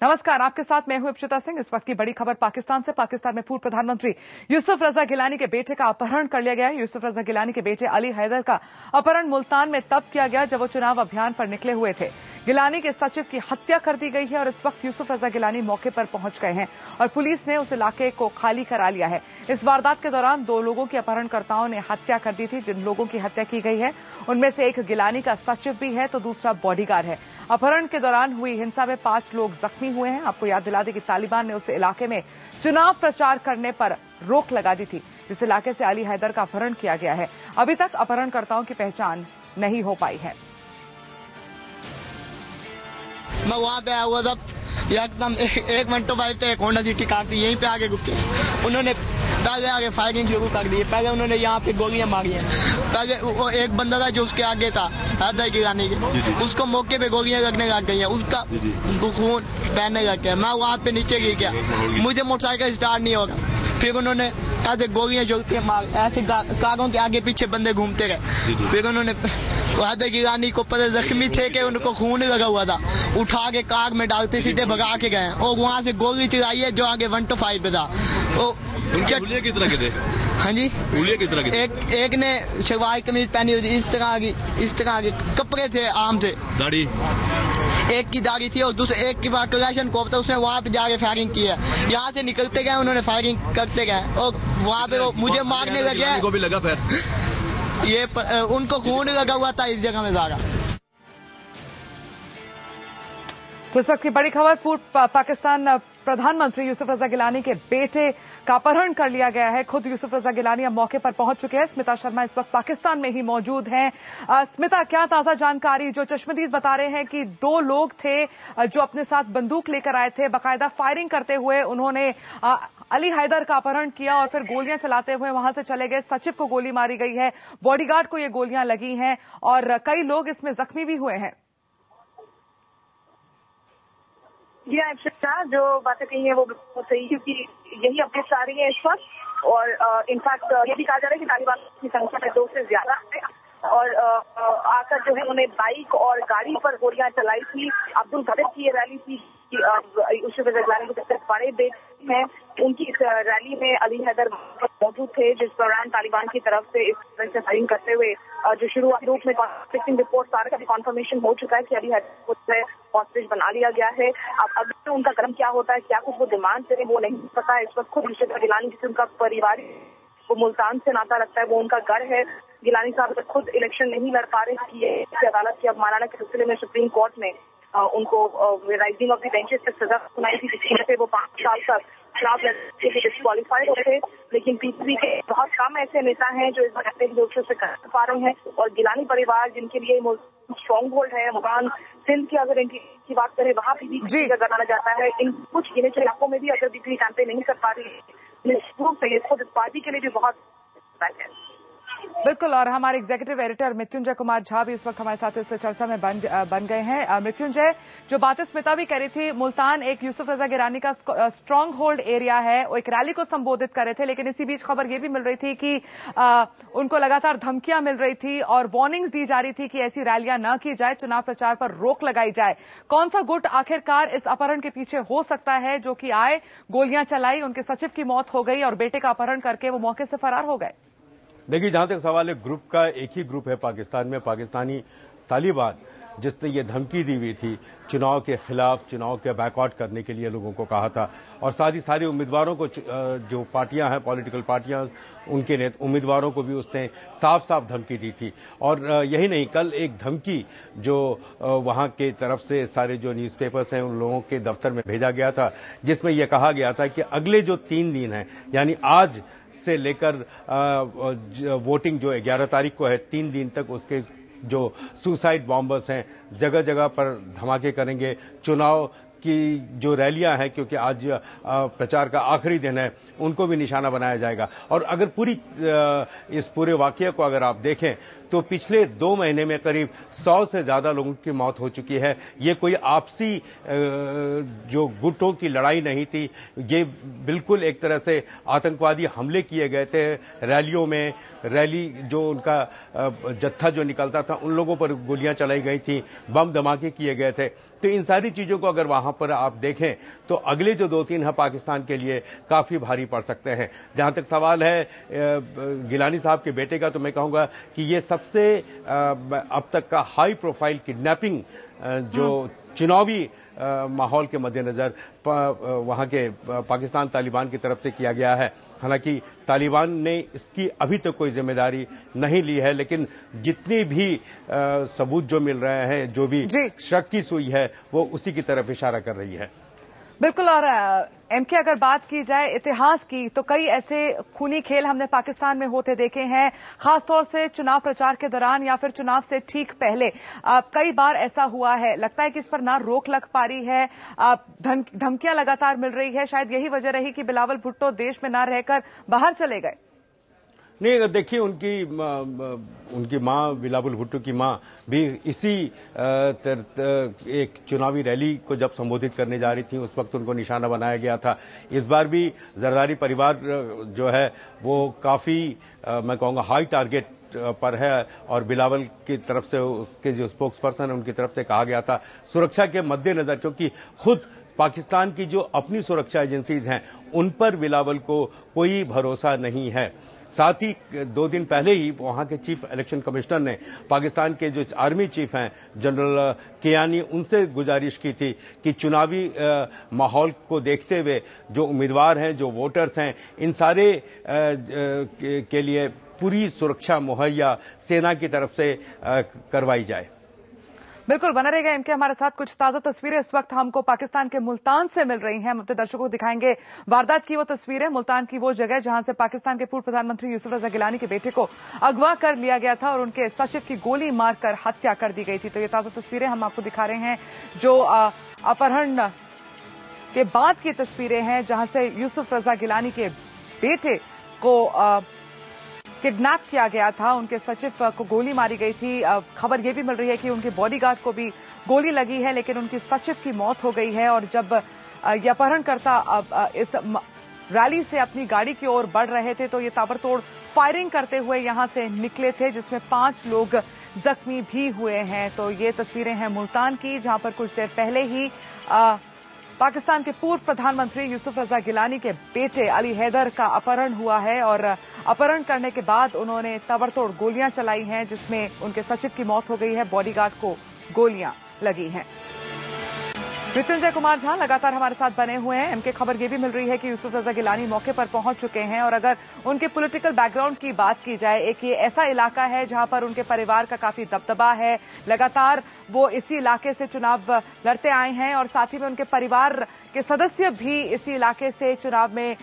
नमस्कार, आपके साथ मैं हूं इप्शिता सिंह। इस वक्त की बड़ी खबर पाकिस्तान से। पाकिस्तान में पूर्व प्रधानमंत्री यूसुफ रजा गिलानी के बेटे का अपहरण कर लिया गया है। यूसुफ रजा गिलानी के बेटे अली हैदर का अपहरण मुल्तान में तब किया गया जब वो चुनाव अभियान पर निकले हुए थे। गिलानी के सचिव की हत्या कर दी गई है और इस वक्त यूसुफ रजा गिलानी मौके पर पहुंच गए हैं और पुलिस ने उस इलाके को खाली करा लिया है। इस वारदात के दौरान 2 लोगों की अपहरणकर्ताओं ने हत्या कर दी थी। जिन लोगों की हत्या की गई है उनमें से एक गिलानी का सचिव भी है तो दूसरा बॉडीगार्ड है। अपहरण के दौरान हुई हिंसा में 5 लोग जख्मी हुए हैं। आपको याद दिला दें कि तालिबान ने उस इलाके में चुनाव प्रचार करने पर रोक लगा दी थी, जिस इलाके से अली हैदर का अपहरण किया गया है। अभी तक अपहरणकर्ताओं की पहचान नहीं हो पाई है। मैं वहां पे आया हुआ था, एकदम 1 मिनट बाद एक होंडा सिटी कार थी, यहीं पे आगे रुके। उन्होंने पहले आगे फायरिंग शुरू कर दी। पहले उन्होंने यहाँ पे गोलियां मारी हैं। पहले वो एक बंदा था जो उसके आगे था हैदर गिलानी के, उसको मौके पे गोलियां लगने लग गई हैं, उसका खून बहने लग गया। मैं वहां पे नीचे गिर गया, मुझे मोटरसाइकिल स्टार्ट नहीं होगा। फिर उन्होंने ऐसे गोलियां जोड़ते मार, ऐसे कारों के आगे पीछे बंदे घूमते रहे। फिर उन्होंने हैदर गिलानी को पता जख्मी थे कि उनको खून लगा हुआ था, उठा के कार में डालते सीधे भगा के गए और वहां से गोली चलाई है जो आगे 1 to 5 पे था। उंगलियां किस तरह के थे? हाँ जी, उंगलियां किस तरह के थे? एक ने शलवार कमीज पहनी हुई थी, इस तरह के कपड़े थे आम से, दाढ़ी, एक की दाढ़ी थी और दूसरे एक की बात कलेक्शन कोप था, उसने वहां पे जाके फायरिंग की है। यहाँ से निकलते गए, उन्होंने फायरिंग करते गए और वहां पे वो मुझे मारने लगे। को भी लगा पैर, ये उनको खून लगा हुआ था इस जगह में सारा। तो इस वक्त की बड़ी खबर, पूर्व पाकिस्तान प्रधानमंत्री यूसुफ रजा गिलानी के बेटे का अपहरण कर लिया गया है। खुद यूसुफ रजा गिलानी अब मौके पर पहुंच चुके हैं। स्मिता शर्मा इस वक्त पाकिस्तान में ही मौजूद हैं। स्मिता, क्या ताजा जानकारी? जो चश्मदीद बता रहे हैं कि 2 लोग थे जो अपने साथ बंदूक लेकर आए थे, बाकायदा फायरिंग करते हुए उन्होंने अली हैदर का अपहरण किया और फिर गोलियां चलाते हुए वहां से चले गए। सचिव को गोली मारी गई है, बॉडीगार्ड को ये गोलियां लगी हैं और कई लोग इसमें जख्मी भी हुए हैं। जी हाँ, जो बातें कही है वो बिल्कुल सही है, क्योंकि यही अपडेट्स आ रही है इस वक्त। और इनफैक्ट ये भी कहा जा रहा है कि तालिबान की संख्या में 2 से ज्यादा है और आकर जो है उन्होंने बाइक और गाड़ी पर गोलियां चलाई थी। अब्दुल कदर की ये रैली थी कि यूसुफ रजा गिलानी के सबसे बड़े बेटे हैं, उनकी इस रैली में अली हैदर मौजूद थे, जिस दौरान तालिबान की तरफ से इस तरह से फायरिंग करते हुए जो शुरुआती रूप में कॉन्फ्लिक्टिंग रिपोर्ट सारा का भी कॉन्फर्मेशन हो चुका है कि अली हैदर को हॉस्टेज बना लिया गया है। अब अगर उनका कदम क्या होता है, क्या कुछ वो डिमांड करें, वो नहीं पता है इस वक्त। खुद यूसुफ रजा गिलानी जिससे उनका परिवार वो मुल्तान से नाता रखता है, वो उनका घर है। गिलानी साहब खुद इलेक्शन नहीं लड़ पा रहे कि अदालत की अवमानना के सिलसिले में सुप्रीम कोर्ट ने उनको राइजिंग ऑफ द बेंचेस से सजा सुनाई थी, जिसकी वजह से वो 5 साल तक चुनाव लड़ने के लिए डिस्क्वालीफाइड हो थे। लेकिन पीसीबी के बहुत कम ऐसे नेता हैं जो इस बार से कर पा रहे हैं और गिलानी परिवार जिनके लिए स्ट्रॉन्ग होल्ड है, मुल्तान सिंध की अगर इनकी बात करें वहां भी बीजेपी का जाना जाता है। इन कुछ गिने चुने इलाकों में भी अगर बीजेपी कैंपेन नहीं कर पा रही है, खुद इस पार्टी के लिए भी बहुत है। बिल्कुल, और हमारे एग्जीक्यूटिव एडिटर मृत्युंजय कुमार झा भी इस वक्त हमारे साथ इस चर्चा में बन गए हैं। मृत्युंजय, जो बातें स्मिता भी कह रही थी, मुल्तान एक यूसुफ रजा गिलानी का स्ट्रांग होल्ड एरिया है, वो एक रैली को संबोधित कर रहे थे, लेकिन इसी बीच खबर ये भी मिल रही थी कि उनको लगातार धमकियां मिल रही थी और वार्निंग्स दी जा रही थी कि ऐसी रैलियां न की जाए, चुनाव प्रचार पर रोक लगाई जाए। कौन सा गुट आखिरकार इस अपहरण के पीछे हो सकता है जो कि आए, गोलियां चलाई, उनके सचिव की मौत हो गई और बेटे का अपहरण करके वो मौके से फरार हो गए? देखिए, जहां तक सवाल है, ग्रुप का एक ही ग्रुप है पाकिस्तान में, पाकिस्तानी तालिबान, जिसने ये धमकी दी हुई थी चुनाव के खिलाफ, चुनाव के बैकआउट करने के लिए लोगों को कहा था और साथ ही सारे उम्मीदवारों को, जो पार्टियां हैं, पॉलिटिकल पार्टियां, उनके उम्मीदवारों को भी उसने साफ साफ धमकी दी थी। और यही नहीं, कल एक धमकी जो वहां के तरफ से सारे जो न्यूज़पेपर्स हैं उन लोगों के दफ्तर में भेजा गया था, जिसमें यह कहा गया था कि अगले जो 3 दिन हैं, यानी आज से लेकर वोटिंग जो 11 तारीख को है, 3 दिन तक उसके जो सुसाइड बॉम्बर्स हैं जगह जगह पर धमाके करेंगे। चुनाव की जो रैलियां हैं, क्योंकि आज प्रचार का आखिरी दिन है, उनको भी निशाना बनाया जाएगा। और अगर इस पूरे वाकये को अगर आप देखें तो पिछले 2 महीने में करीब 100 से ज्यादा लोगों की मौत हो चुकी है। ये कोई आपसी जो गुटों की लड़ाई नहीं थी, ये बिल्कुल एक तरह से आतंकवादी हमले किए गए थे। रैलियों में रैली जो उनका जत्था जो निकलता था उन लोगों पर गोलियां चलाई गई थी, बम धमाके किए गए थे। तो इन सारी चीजों को अगर वहां पर आप देखें तो अगले जो 2-3 है पाकिस्तान के लिए काफी भारी पड़ सकते हैं। जहां तक सवाल है गिलानी साहब के बेटे का, तो मैं कहूंगा कि ये सबसे अब तक का हाई प्रोफाइल किडनैपिंग जो चुनावी माहौल के मद्देनजर वहां के पाकिस्तान तालिबान की तरफ से किया गया है। हालांकि तालिबान ने इसकी अभी तक कोई जिम्मेदारी नहीं ली है, लेकिन जितनी भी सबूत जो मिल रहे हैं, जो भी शक की सुई है, वो उसी की तरफ इशारा कर रही है। बिल्कुल। और एमके अगर बात की जाए इतिहास की, तो कई ऐसे खूनी खेल हमने पाकिस्तान में होते देखे हैं, खासतौर से चुनाव प्रचार के दौरान या फिर चुनाव से ठीक पहले कई बार ऐसा हुआ है। लगता है कि इस पर ना रोक लग पा रही है, धमकियां लगातार मिल रही है। शायद यही वजह रही कि बिलावल भुट्टो देश में ना रहकर बाहर चले गए। नहीं, देखिए उनकी मां, बिलावल भुट्टो की मां भी इसी एक चुनावी रैली को जब संबोधित करने जा रही थी, उस वक्त उनको निशाना बनाया गया था। इस बार भी जरदारी परिवार जो है वो काफी मैं कहूंगा हाई टारगेट पर है, और बिलावल की तरफ से उसके जो स्पोक्स पर्सन है उनकी तरफ से कहा गया था सुरक्षा के मद्देनजर, क्योंकि खुद पाकिस्तान की जो अपनी सुरक्षा एजेंसीज हैं उन पर बिलावल को कोई भरोसा नहीं है। साथ ही 2 दिन पहले ही वहां के चीफ इलेक्शन कमिश्नर ने पाकिस्तान के जो आर्मी चीफ हैं जनरल कियानी, उनसे गुजारिश की थी कि चुनावी माहौल को देखते हुए जो उम्मीदवार हैं, जो वोटर्स हैं, इन सारे के लिए पूरी सुरक्षा मुहैया सेना की तरफ से करवाई जाए। बिल्कुल, बना रहेगा एमके हमारे साथ। कुछ ताजा तस्वीरें इस वक्त हमको पाकिस्तान के मुल्तान से मिल रही हैं। हम अपने दर्शकों को दिखाएंगे वारदात की वो तस्वीरें। मुल्तान की वो जगह जहां से पाकिस्तान के पूर्व प्रधानमंत्री यूसुफ रजा गिलानी के बेटे को अगवा कर लिया गया था और उनके सचिव की गोली मारकर हत्या कर दी गई थी। तो ये ताजा तस्वीरें हम आपको दिखा रहे हैं, जो अपहरण के बाद की तस्वीरें हैं, जहां से यूसुफ रजा गिलानी के बेटे को किडनैप किया गया था। उनके सचिव को गोली मारी गई थी। खबर यह भी मिल रही है कि उनके बॉडीगार्ड को भी गोली लगी है, लेकिन उनकी सचिव की मौत हो गई है। और जब ये अपहरणकर्ता इस रैली से अपनी गाड़ी की ओर बढ़ रहे थे तो ये ताबड़तोड़ फायरिंग करते हुए यहां से निकले थे, जिसमें 5 लोग जख्मी भी हुए हैं। तो ये तस्वीरें हैं मुल्तान की, जहां पर कुछ देर पहले ही पाकिस्तान के पूर्व प्रधानमंत्री यूसुफ रजा गिलानी के बेटे अली हैदर का अपहरण हुआ है और अपहरण करने के बाद उन्होंने ताबड़तोड़ गोलियां चलाई हैं, जिसमें उनके सचिव की मौत हो गई है, बॉडीगार्ड को गोलियां लगी हैं। मृत्युंजय कुमार झा लगातार हमारे साथ बने हुए हैं। इनके खबर यह भी मिल रही है कि यूसुफ रजा गिलानी मौके पर पहुंच चुके हैं और अगर उनके पॉलिटिकल बैकग्राउंड की बात की जाए, एक ये ऐसा इलाका है जहां पर उनके परिवार का काफी दबदबा है। लगातार वो इसी इलाके से चुनाव लड़ते आए हैं और साथ ही में उनके परिवार के सदस्य भी इसी इलाके से चुनाव में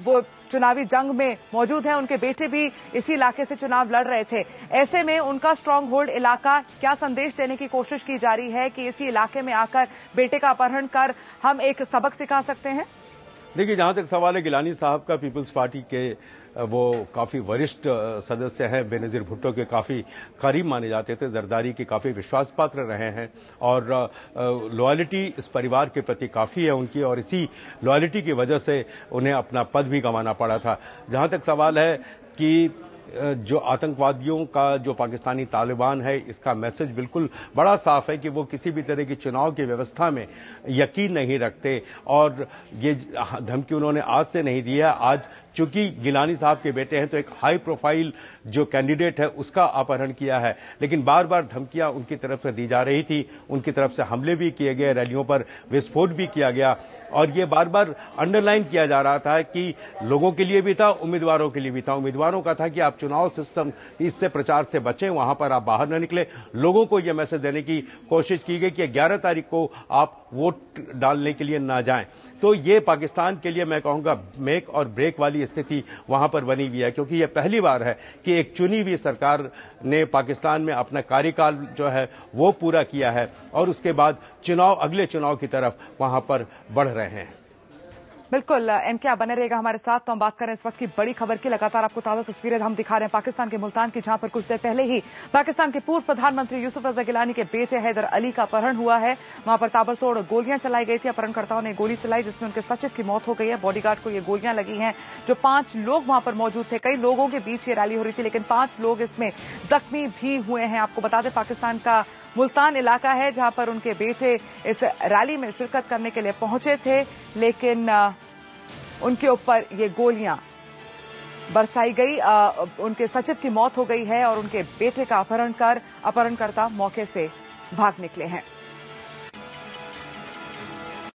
वो चुनावी जंग में मौजूद हैं। उनके बेटे भी इसी इलाके से चुनाव लड़ रहे थे। ऐसे में उनका स्ट्रांग होल्ड इलाका, क्या संदेश देने की कोशिश की जा रही है कि इसी इलाके में आकर बेटे का अपहरण कर हम एक सबक सिखा सकते हैं? देखिए, जहां तक सवाल है गिलानी साहब का, पीपल्स पार्टी के वो काफी वरिष्ठ सदस्य हैं, बेनजीर भुट्टो के काफी करीब माने जाते थे, जरदारी के काफी विश्वास पात्र रहे हैं और लॉयल्टी इस परिवार के प्रति काफी है उनकी, और इसी लॉयल्टी की वजह से उन्हें अपना पद भी गंवाना पड़ा था। जहां तक सवाल है कि जो आतंकवादियों का जो पाकिस्तानी तालिबान है, इसका मैसेज बिल्कुल बड़ा साफ है कि वो किसी भी तरह की चुनाव की व्यवस्था में यकीन नहीं रखते और ये धमकी उन्होंने आज से नहीं दी है। आज चूंकि गिलानी साहब के बेटे हैं तो एक हाई प्रोफाइल जो कैंडिडेट है उसका अपहरण किया है, लेकिन बार बार धमकियां उनकी तरफ से दी जा रही थी, उनकी तरफ से हमले भी किए गए, रैलियों पर विस्फोट भी किया गया और ये बार बार अंडरलाइन किया जा रहा था कि लोगों के लिए भी था, उम्मीदवारों के लिए भी था। उम्मीदवारों का था कि आप चुनाव सिस्टम इससे प्रचार से बचें, वहां पर आप बाहर न निकले। लोगों को यह मैसेज देने की कोशिश की गई कि 11 तारीख को आप वोट डालने के लिए ना जाएं। तो ये पाकिस्तान के लिए मैं कहूंगा मेक और ब्रेक वाली स्थिति वहां पर बनी हुई है, क्योंकि यह पहली बार है कि एक चुनी हुई सरकार ने पाकिस्तान में अपना कार्यकाल जो है वो पूरा किया है और उसके बाद अगले चुनाव की तरफ वहां पर बढ़ रहे हैं। बिल्कुल एमके आप बने रहेगा हमारे साथ। तो हम बात करें इस वक्त की बड़ी खबर की। लगातार आपको ताज़ा तस्वीरें हम दिखा रहे हैं पाकिस्तान के मुल्तान की, जहां पर कुछ देर पहले ही पाकिस्तान के पूर्व प्रधानमंत्री यूसुफ रजा गिलानी के बेटे हैदर अली का अपहरण हुआ है। वहां पर ताबड़तोड़ गोलियां चलाई गई थी। अपहरणकर्ताओं ने गोली चलाई जिसमें उनके सचिव की मौत हो गई है। बॉडीगार्ड को ये गोलियां लगी हैं। जो 5 लोग वहां पर मौजूद थे, कई लोगों के बीच ये रैली हो रही थी, लेकिन 5 लोग इसमें जख्मी भी हुए हैं। आपको बता दें पाकिस्तान का मुल्तान इलाका है जहां पर उनके बेटे इस रैली में शिरकत करने के लिए पहुंचे थे, लेकिन उनके ऊपर ये गोलियां बरसाई गई। उनके सचिव की मौत हो गई है और उनके बेटे का अपहरण कर अपहरणकर्ता मौके से भाग निकले हैं।